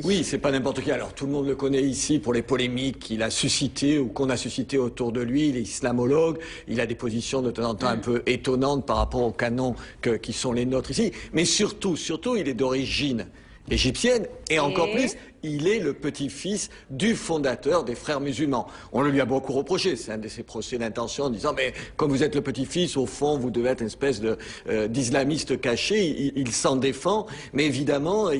Oui, c'est pas n'importe qui. Alors tout le monde le connaît ici pour les polémiques qu'il a suscitées ou qu'on a suscitées autour de lui. Il est islamologue. Il a des positions de temps en temps un peu étonnantes par rapport aux canons qui sont les nôtres ici. Mais surtout, il est d'origine égyptienne et encore plus, il est le petit-fils du fondateur des Frères musulmans. On le lui a beaucoup reproché, c'est un de ses procès d'intention en disant mais comme vous êtes le petit-fils, au fond vous devez être une espèce d'islamiste caché. Il s'en défend, mais évidemment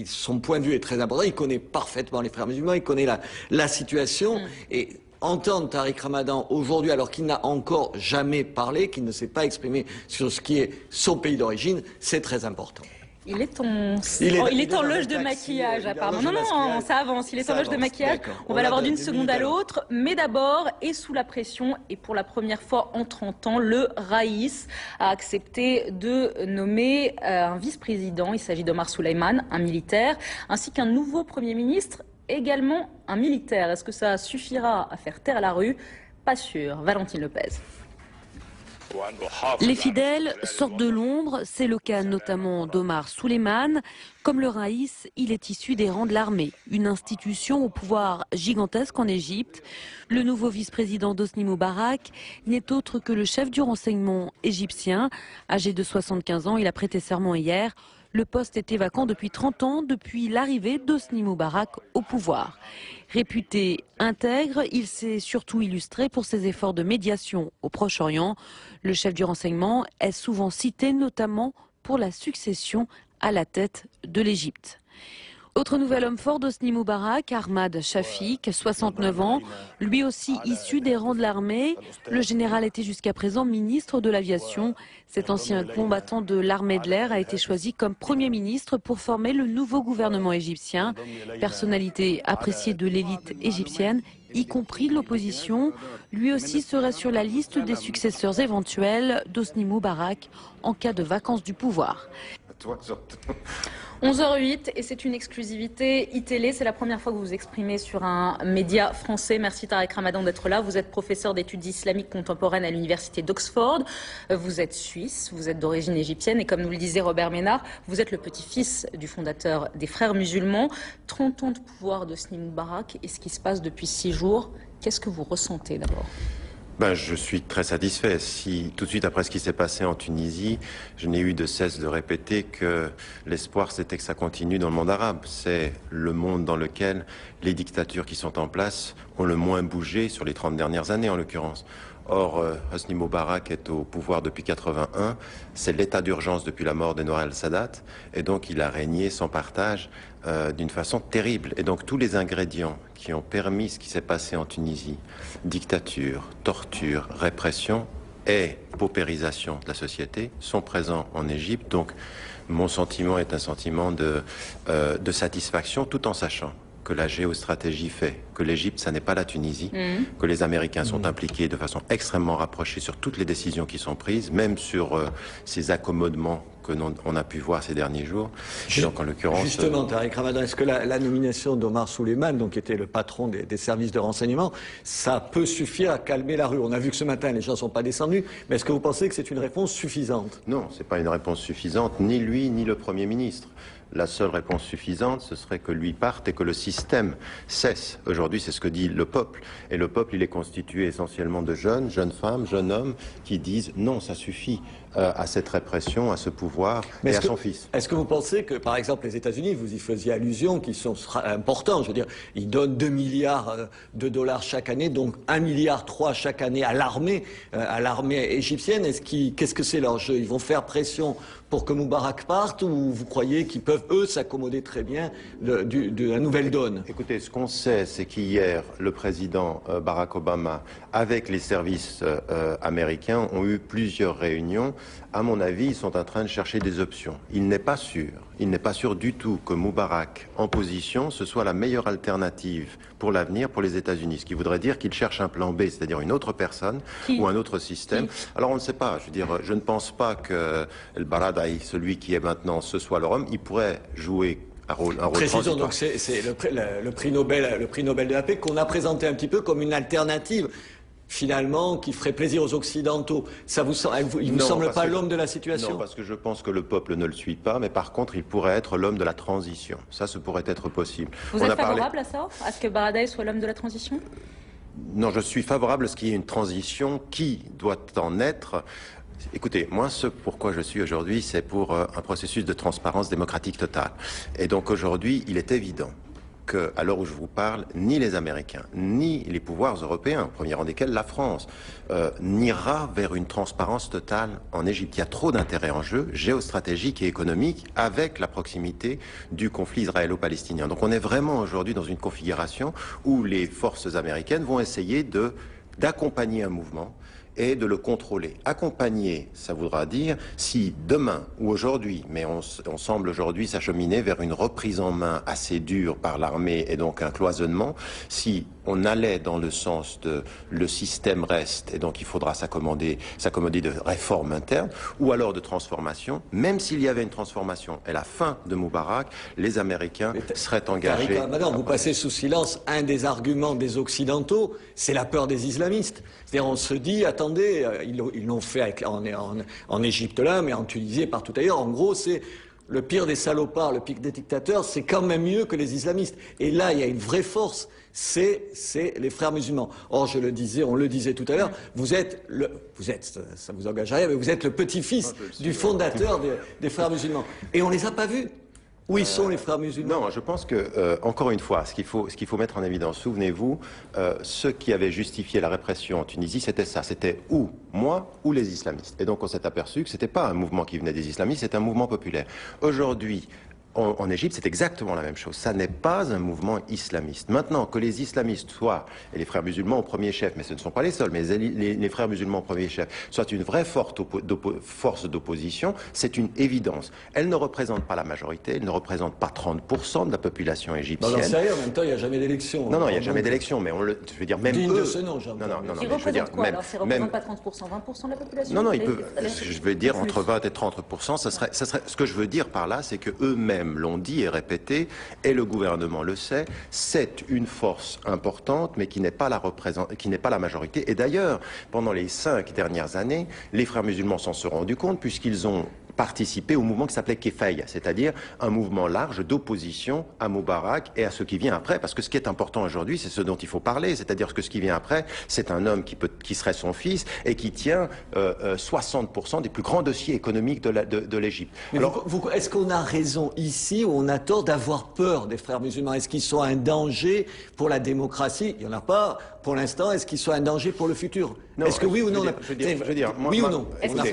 son point de vue est très important. Il connaît parfaitement les Frères musulmans, il connaît la situation et entendre Tariq Ramadan aujourd'hui, alors qu'il n'a encore jamais parlé, qu'il ne s'est pas exprimé sur ce qui est son pays d'origine, c'est très important. Il est en loge de maquillage, apparemment. Non, ça avance. Il est en loge de maquillage. On va l'avoir d'une seconde à l'autre. Mais d'abord, et sous la pression, et pour la première fois en 30 ans, le Raïs a accepté de nommer un vice-président. Il s'agit d'Omar Souleyman, un militaire, ainsi qu'un nouveau Premier ministre, également un militaire. Est-ce que ça suffira à faire taire la rue? Pas sûr. Valentine Lopez. Les fidèles sortent de l'ombre, c'est le cas notamment d'Omar Souleyman. Comme le Raïs, il est issu des rangs de l'armée, une institution au pouvoir gigantesque en Égypte. Le nouveau vice-président d'Hosni Moubarak n'est autre que le chef du renseignement égyptien. Âgé de 75 ans, il a prêté serment hier. Le poste était vacant depuis 30 ans, depuis l'arrivée d'Hosni Moubarak au pouvoir. Réputé intègre, il s'est surtout illustré pour ses efforts de médiation au Proche-Orient. Le chef du renseignement est souvent cité, notamment pour la succession à la tête de l'Égypte. Autre nouvel homme fort d'Hosni Moubarak, Ahmad Shafik, 69 ans, lui aussi issu des rangs de l'armée. Le général était jusqu'à présent ministre de l'Aviation. Cet ancien combattant de l'armée de l'air a été choisi comme Premier ministre pour former le nouveau gouvernement égyptien. Personnalité appréciée de l'élite égyptienne, y compris de l'opposition. Lui aussi serait sur la liste des successeurs éventuels d'Hosni Moubarak en cas de vacance du pouvoir. 11h08 et c'est une exclusivité iTélé. C'est la première fois que vous vous exprimez sur un média français. Merci Tariq Ramadan d'être là. Vous êtes professeur d'études islamiques contemporaines à l'université d'Oxford. Vous êtes suisse, vous êtes d'origine égyptienne et comme nous le disait Robert Ménard, vous êtes le petit-fils du fondateur des Frères musulmans. 30 ans de pouvoir d'Hosni Moubarak et ce qui se passe depuis 6 jours. Qu'est-ce que vous ressentez d'abord ? Je suis très satisfait. Tout de suite après ce qui s'est passé en Tunisie, je n'ai eu de cesse de répéter que l'espoir c'était que ça continue dans le monde arabe. C'est le monde dans lequel les dictatures qui sont en place ont le moins bougé sur les 30 dernières années en l'occurrence. Or, Hosni Moubarak est au pouvoir depuis 81, c'est l'état d'urgence depuis la mort d'Anwar el-Sadat, et donc il a régné sans partage d'une façon terrible. Et donc tous les ingrédients qui ont permis ce qui s'est passé en Tunisie, dictature, torture, répression et paupérisation de la société, sont présents en Égypte. Donc mon sentiment est un sentiment de satisfaction, tout en sachant que la géostratégie fait que l'Égypte, ça n'est pas la Tunisie, que les Américains sont impliqués de façon extrêmement rapprochée sur toutes les décisions qui sont prises, même sur ces accommodements que on a pu voir ces derniers jours. Et donc, en l'occurrence, justement, Tariq Ramadan, est-ce que la nomination d'Omar Souleyman, donc qui était le patron des services de renseignement, ça peut suffire à calmer la rue? On a vu que ce matin, les gens ne sont pas descendus, mais est-ce que vous pensez que c'est une réponse suffisante? Non, c'est pas une réponse suffisante, ni lui, ni le Premier ministre. La seule réponse suffisante, ce serait que lui parte et que le système cesse. Aujourd'hui, c'est ce que dit le peuple. Et le peuple, il est constitué essentiellement de jeunes femmes, jeunes hommes, qui disent non, ça suffit à cette répression, à ce pouvoir et à son fils. Est-ce que vous pensez que, par exemple, les États-Unis, vous y faisiez allusion, qui sont importants, je veux dire, ils donnent 2 milliards de dollars chaque année, donc 1,3 milliard chaque année à l'armée égyptienne. Qu'est-ce que c'est leur jeu? Ils vont faire pression pour que Moubarak parte ou vous croyez qu'ils peuvent, eux, s'accommoder très bien de la nouvelle donne? Écoutez, ce qu'on sait, c'est qu'hier, le président Barack Obama, avec les services américains, ont eu plusieurs réunions. À mon avis, ils sont en train de chercher des options. Il n'est pas sûr du tout que Moubarak, en position, ce soit la meilleure alternative pour l'avenir pour les États-Unis. Ce qui voudrait dire qu'il cherche un plan B, c'est-à-dire une autre personne ou un autre système. Alors on ne sait pas. Je veux dire, je ne pense pas que El Baradei, celui qui est maintenant, ce soit leur homme. Il pourrait jouer un rôle Précisons transitoire. donc, c'est le prix Nobel de la paix qu'on a présenté un petit peu comme une alternative finalement, qui ferait plaisir aux Occidentaux. Il ne vous semble pas l'homme de la situation? Non, parce que je pense que le peuple ne le suit pas, mais par contre, il pourrait être l'homme de la transition. Ça pourrait être possible. Vous êtes favorable à ça? À ce que Baradei soit l'homme de la transition? Non, je suis favorable à ce qu'il y ait une transition qui doit en être. Écoutez, moi, ce pourquoi je suis aujourd'hui, c'est pour un processus de transparence démocratique totale. Et donc aujourd'hui, il est évident qu'à l'heure où je vous parle, ni les Américains, ni les pouvoirs européens, au premier rang desquels la France, n'ira vers une transparence totale en Égypte. Il y a trop d'intérêts en jeu, géostratégiques et économiques, avec la proximité du conflit israélo-palestinien. Donc on est vraiment aujourd'hui dans une configuration où les forces américaines vont essayer d'accompagner un mouvement et de le contrôler. Accompagner, ça voudra dire si demain ou aujourd'hui, mais on semble aujourd'hui s'acheminer vers une reprise en main assez dure par l'armée et donc un cloisonnement, si on allait dans le sens de le système reste et donc il faudra s'accommoder de réformes internes ou alors de transformation, même s'il y avait une transformation et la fin de Moubarak, les Américains seraient engagés. Madame, vous passez sous silence un des arguments des Occidentaux, c'est la peur des islamistes. C'est-à-dire on se dit, attendez, ils l'ont fait en Égypte là, mais en Tunisie et partout ailleurs. En gros, c'est le pire des salopards, le pire des dictateurs, c'est quand même mieux que les islamistes. Et là, il y a une vraie force, c'est les frères musulmans. Or, on le disait tout à l'heure, ça vous engage à rien, mais vous êtes le petit-fils du fondateur des frères musulmans. Et on les a pas vus. Où ils sont les frères musulmans? Non, je pense que, encore une fois, ce qu'il faut mettre en évidence, souvenez-vous, ceux qui avaient justifié la répression en Tunisie, c'était ça, c'était ou moi ou les islamistes. Et donc on s'est aperçu que c'était pas un mouvement qui venait des islamistes, c'était un mouvement populaire. Aujourd'hui, en Égypte, c'est exactement la même chose. Ça n'est pas un mouvement islamiste. Maintenant, que les islamistes soient, et les frères musulmans au premier chef, mais ce ne sont pas les seuls, mais les frères musulmans au premier chef, soient une vraie force d'opposition, c'est une évidence. Elle ne représente pas la majorité, elle ne représente pas 30% de la population égyptienne. Non, sérieux, en même temps, il n'y a jamais d'élection. Non, il n'y a jamais d'élection, mais je veux dire, même digne eux... de ce nom, j'entends. Ils représentent quoi, alors? Ils ne représentent pas 30%, 20% de la population? Non, je veux dire, entre 20 et 30%, ça serait, ce que je veux dire par là, c'est que eux-mêmes l'ont dit et répété, et le gouvernement le sait, c'est une force importante, mais qui n'est pas la majorité. Et d'ailleurs, pendant les 5 dernières années, les frères musulmans s'en sont rendus compte, puisqu'ils ont participé au mouvement qui s'appelait Kefaya, c'est-à-dire un mouvement large d'opposition à Moubarak et à ce qui vient après. Parce que ce qui est important aujourd'hui, c'est ce dont il faut parler, c'est-à-dire que ce qui vient après, c'est un homme qui serait son fils et qui tient 60% des plus grands dossiers économiques de l'Égypte. Est-ce qu'on a raison ici ou on a tort d'avoir peur des frères musulmans? Est-ce qu'ils sont un danger pour la démocratie? Il n'y en a pas pour l'instant. Est-ce qu'ils sont un danger pour le futur? Est-ce que oui ou non? Oui ou non? Est-ce qu'ils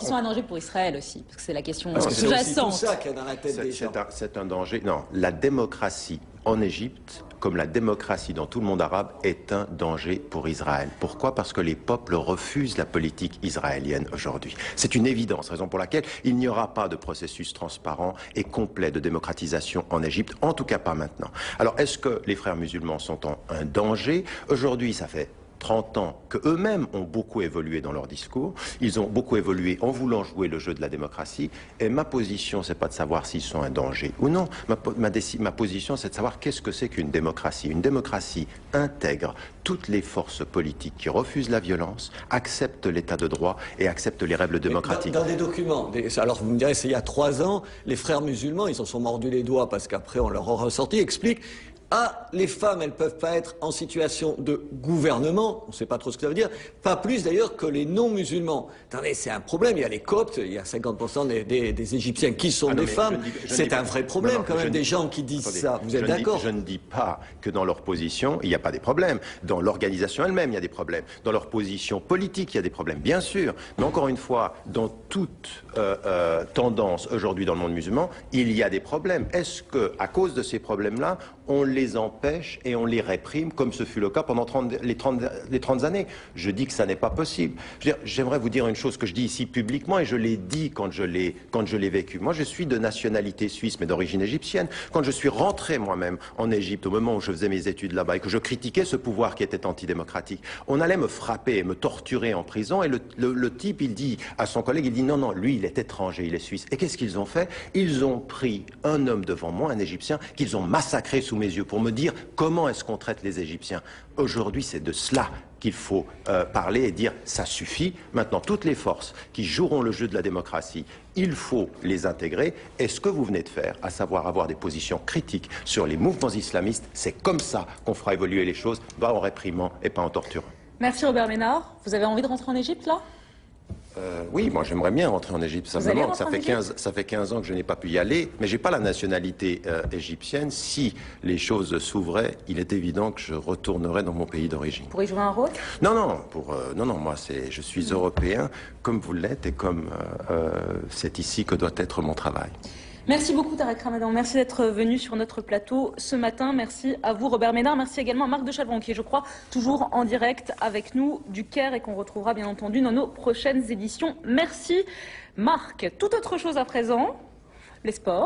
sont un danger pour Israël aussi? Parce que c'est la question sous-jacente. C'est tout ça qu'il y a dans la tête des gens. C'est un danger. Non, la démocratie en Égypte, comme la démocratie dans tout le monde arabe, est un danger pour Israël. Pourquoi? Parce que les peuples refusent la politique israélienne aujourd'hui. C'est une évidence, raison pour laquelle il n'y aura pas de processus transparent et complet de démocratisation en Égypte, en tout cas pas maintenant. Alors, est-ce que les frères musulmans sont un danger? Aujourd'hui, ça fait 30 ans qu'eux-mêmes ont beaucoup évolué dans leur discours. Ils ont beaucoup évolué en voulant jouer le jeu de la démocratie. Et ma position, c'est pas de savoir s'ils sont un danger ou non. Ma position, c'est de savoir qu'est-ce que c'est qu'une démocratie. Une démocratie intègre toutes les forces politiques qui refusent la violence, acceptent l'état de droit et acceptent les règles démocratiques. Dans des documents, alors vous me direz, c'est il y a 3 ans, les frères musulmans, ils en sont mordus les doigts parce qu'après on leur a ressorti, expliquent: ah, les femmes, elles peuvent pas être en situation de gouvernement, on ne sait pas trop ce que ça veut dire, pas plus d'ailleurs que les non-musulmans. Attendez, c'est un problème, il y a les Coptes, il y a 50% des Égyptiens qui sont des femmes, c'est un vrai problème quand même, des gens qui disent ça, vous êtes d'accord? Je ne dis pas que dans leur position, il n'y a pas des problèmes. Dans l'organisation elle-même, il y a des problèmes. Dans leur position politique, il y a des problèmes, bien sûr. Mais encore une fois, dans toute tendance aujourd'hui dans le monde musulman, il y a des problèmes. Est-ce que, à cause de ces problèmes-là, on les empêche et on les réprime, comme ce fut le cas pendant les 30 années? Je dis que ça n'est pas possible. J'aimerais vous dire une chose que je dis ici publiquement, et je l'ai dit quand je l'ai vécu. Moi, je suis de nationalité suisse, mais d'origine égyptienne. Quand je suis rentré moi-même en Égypte, au moment où je faisais mes études là-bas, et que je critiquais ce pouvoir qui était antidémocratique, on allait me frapper et me torturer en prison, et le type, il dit à son collègue, il dit non, lui, il est étranger, il est suisse. Et qu'est-ce qu'ils ont fait? Ils ont pris un homme devant moi, un Égyptien, qu'ils ont massacré sous mes yeux pour me dire comment est-ce qu'on traite les Égyptiens. Aujourd'hui, c'est de cela qu'il faut parler et dire ça suffit. Maintenant, toutes les forces qui joueront le jeu de la démocratie, il faut les intégrer. Et ce que vous venez de faire, à savoir avoir des positions critiques sur les mouvements islamistes, c'est comme ça qu'on fera évoluer les choses, pas en réprimant et pas en torturant. Merci Robert Ménard. Vous avez envie de rentrer en Égypte là ? Oui, moi j'aimerais bien rentrer en Égypte. Simplement, ça fait 15 ans que je n'ai pas pu y aller, mais j'ai pas la nationalité égyptienne. Si les choses s'ouvraient, il est évident que je retournerai dans mon pays d'origine. Pour y jouer un rôle ? Non, moi je suis européen comme vous l'êtes et comme c'est ici que doit être mon travail. Merci beaucoup Tarek Ramadan, merci d'être venu sur notre plateau ce matin. Merci à vous Robert Ménard, merci également à Marc de Chalvron qui est, je crois, toujours en direct avec nous du Caire et qu'on retrouvera bien entendu dans nos prochaines éditions. Merci Marc. Toute autre chose à présent, les sports.